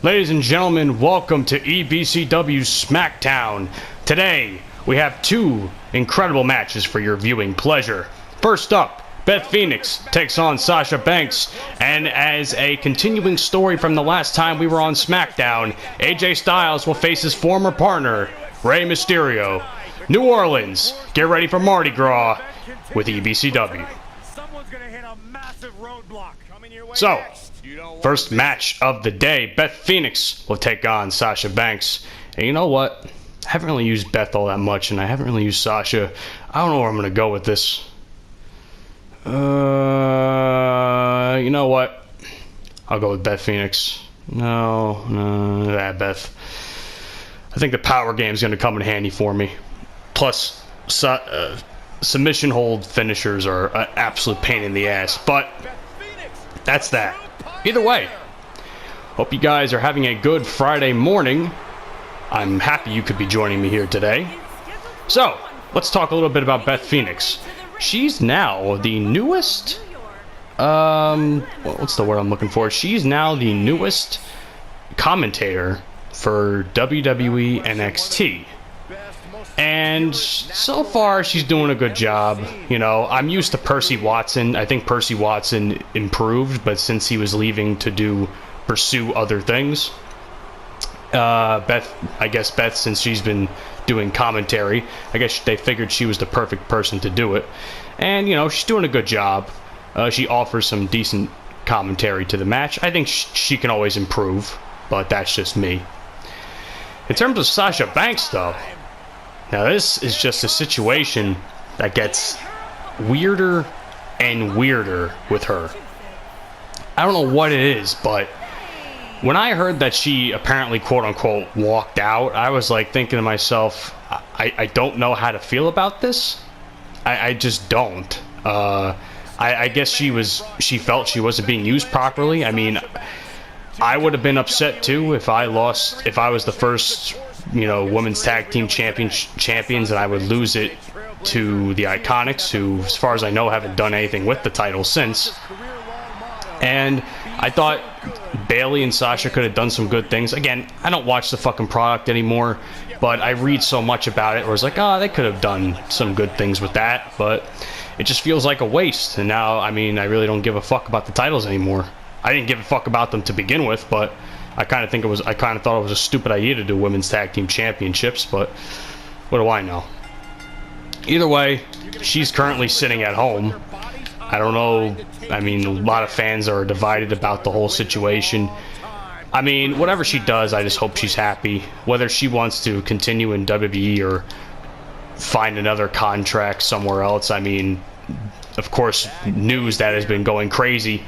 Ladies and gentlemen, welcome to EBCW SmackDown. Today, we have two incredible matches for your viewing pleasure. First up, Beth Phoenix takes on Sasha Banks, and as a continuing story from the last time we were on SmackDown, AJ Styles will face his former partner, Rey Mysterio. New Orleans, get ready for Mardi Gras with EBCW. So, first match of the day, Beth Phoenix will take on Sasha Banks. And you know what? I haven't really used Beth all that much, and I haven't really used Sasha. I don't know where I'm going to go with this. You know what? I'll go with Beth Phoenix. No, Beth. I think the power game is going to come in handy for me. Plus, submission hold finishers are an absolute pain in the ass. But that's that. Either way, hope you guys are having a good Friday morning. I'm happy you could be joining me here today. So, let's talk a little bit about Beth Phoenix. She's now the newest, what's the word I'm looking for? She's now the newest commentator for WWE NXT. And so far, she's doing a good job. You know, I'm used to Percy Watson. I think Percy Watson improved, but since he was leaving to pursue other things, Beth, since she's been doing commentary, I guess they figured she was the perfect person to do it. And, you know, she's doing a good job. She offers some decent commentary to the match. I think she can always improve, but that's just me. In terms of Sasha Banks, though, now this is just a situation that gets weirder and weirder with her. I don't know what it is, but when I heard that she apparently, quote-unquote, walked out, I was like thinking to myself, I don't know how to feel about this. I just don't. I guess she felt she wasn't being used properly. I mean, I would have been upset too if I was the first, you know, women's tag team champions, and I would lose it to the Iconics, who, as far as I know, haven't done anything with the title since. And I thought Bayley and Sasha could have done some good things. Again, I don't watch the fucking product anymore, but I read so much about it where it's like, they could have done some good things with that, but it just feels like a waste. And now, I mean, I really don't give a fuck about the titles anymore. I didn't give a fuck about them to begin with, but I kind of thought it was a stupid idea to do women's tag team championships, but what do I know? Either way, she's currently sitting at home. I don't know. I mean, a lot of fans are divided about the whole situation. I mean, whatever she does, I just hope she's happy. Whether she wants to continue in WWE or find another contract somewhere else. I mean, of course, news that has been going crazy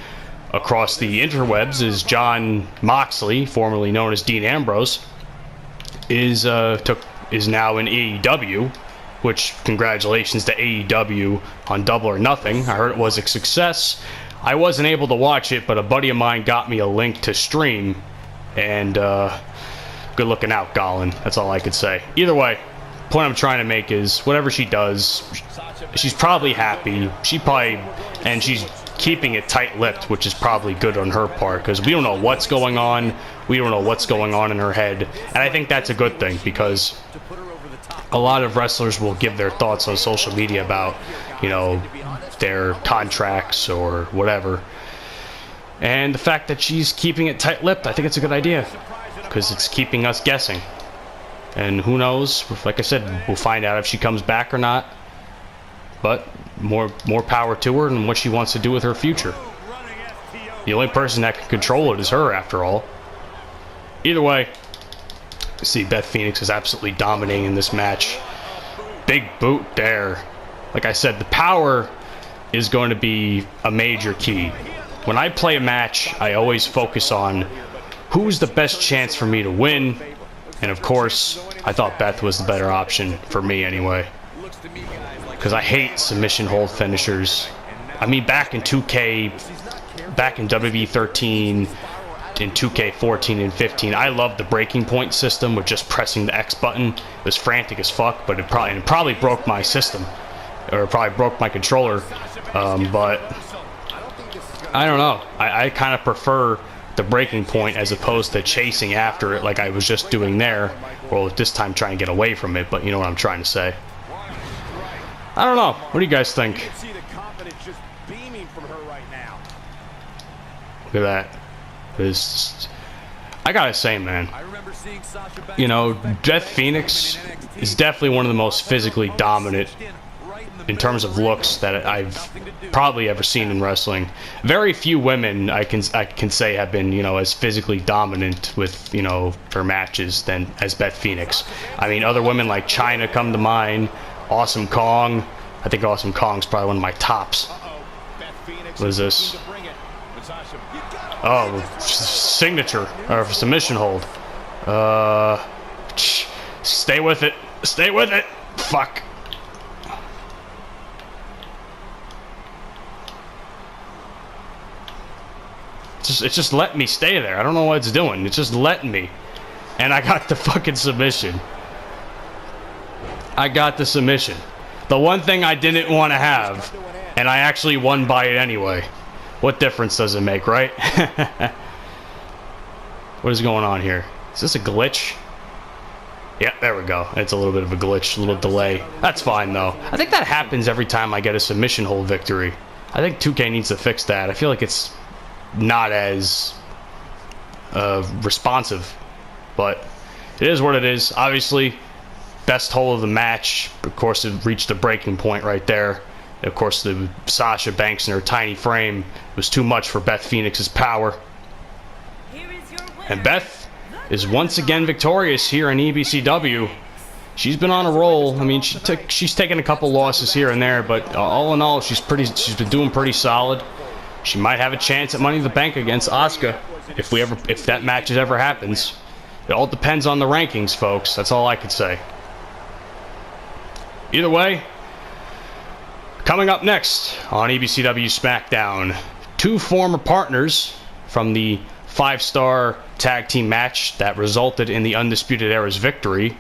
across the interwebs is Jon Moxley, formerly known as Dean Ambrose, is now in AEW, which, congratulations to AEW on Double or Nothing. I heard it was a success. I wasn't able to watch it, but a buddy of mine got me a link to stream, and good looking out, Gollin. That's all I could say. Either way, the point I'm trying to make is whatever she does, she's probably happy. And she's keeping it tight-lipped, which is probably good on her part, because we don't know what's going on. We don't know what's going on in her head, and I think that's a good thing, because a lot of wrestlers will give their thoughts on social media about, you know, their contracts or whatever. And the fact that she's keeping it tight-lipped, I think it's a good idea, because it's keeping us guessing. And who knows? Like I said, we'll find out if she comes back or not. But more power to her and what she wants to do with her future. The only person that can control it is her, after all. Either way, see, Beth Phoenix is absolutely dominating in this match. Big boot there. Like I said, the power is going to be a major key. When I play a match, I always focus on who's the best chance for me to win. And of course, I thought Beth was the better option for me anyway. Because I hate submission hold finishers. I mean, back in WWE 13, in 2K14 and 15, I loved the breaking point system with just pressing the X button. It was frantic as fuck, but it probably broke my system, or it probably broke my controller. But I don't know. I kind of prefer the breaking point as opposed to chasing after it like I was just doing there. Well, this time trying to get away from it, but you know what I'm trying to say. I don't know. What do you guys think? Look at that. This, I gotta say, man, you know, Beth Phoenix is definitely one of the most physically dominant in terms of looks that I've probably ever seen in wrestling. Very few women I can say have been, you know, as physically dominant with, you know, her matches than as Beth Phoenix. I mean, other women like Chyna come to mind. Awesome Kong. I think Awesome Kong's probably one of my tops. What is this? Oh, signature or submission hold. Stay with it. Stay with it. Fuck. It's just letting me stay there. I don't know what it's doing. It's just letting me. And I got the fucking submission. I got the submission. The one thing I didn't want to have. And I actually won by it anyway. What difference does it make, right? What is going on here? Is this a glitch? Yeah, there we go. It's a little bit of a glitch, a little delay. That's fine, though. I think that happens every time I get a submission hold victory. I think 2K needs to fix that. I feel like it's not as responsive, but it is what it is. Obviously, best hold of the match. Of course, it reached a breaking point right there. Of course, the Sasha Banks in her tiny frame was too much for Beth Phoenix's power. And Beth is once again victorious here in EBCW. She's been on a roll. I mean, she's taken a couple losses here and there, but all in all, she's been doing pretty solid. She might have a chance at Money in the Bank against Asuka if that match ever happens. It all depends on the rankings, folks. That's all I could say. Either way, coming up next on EBCW SmackDown, two former partners from the 5-star tag team match that resulted in the Undisputed Era's victory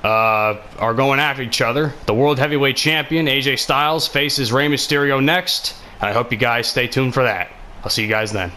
are going after each other. The World Heavyweight Champion, AJ Styles, faces Rey Mysterio next. I hope you guys stay tuned for that. I'll see you guys then.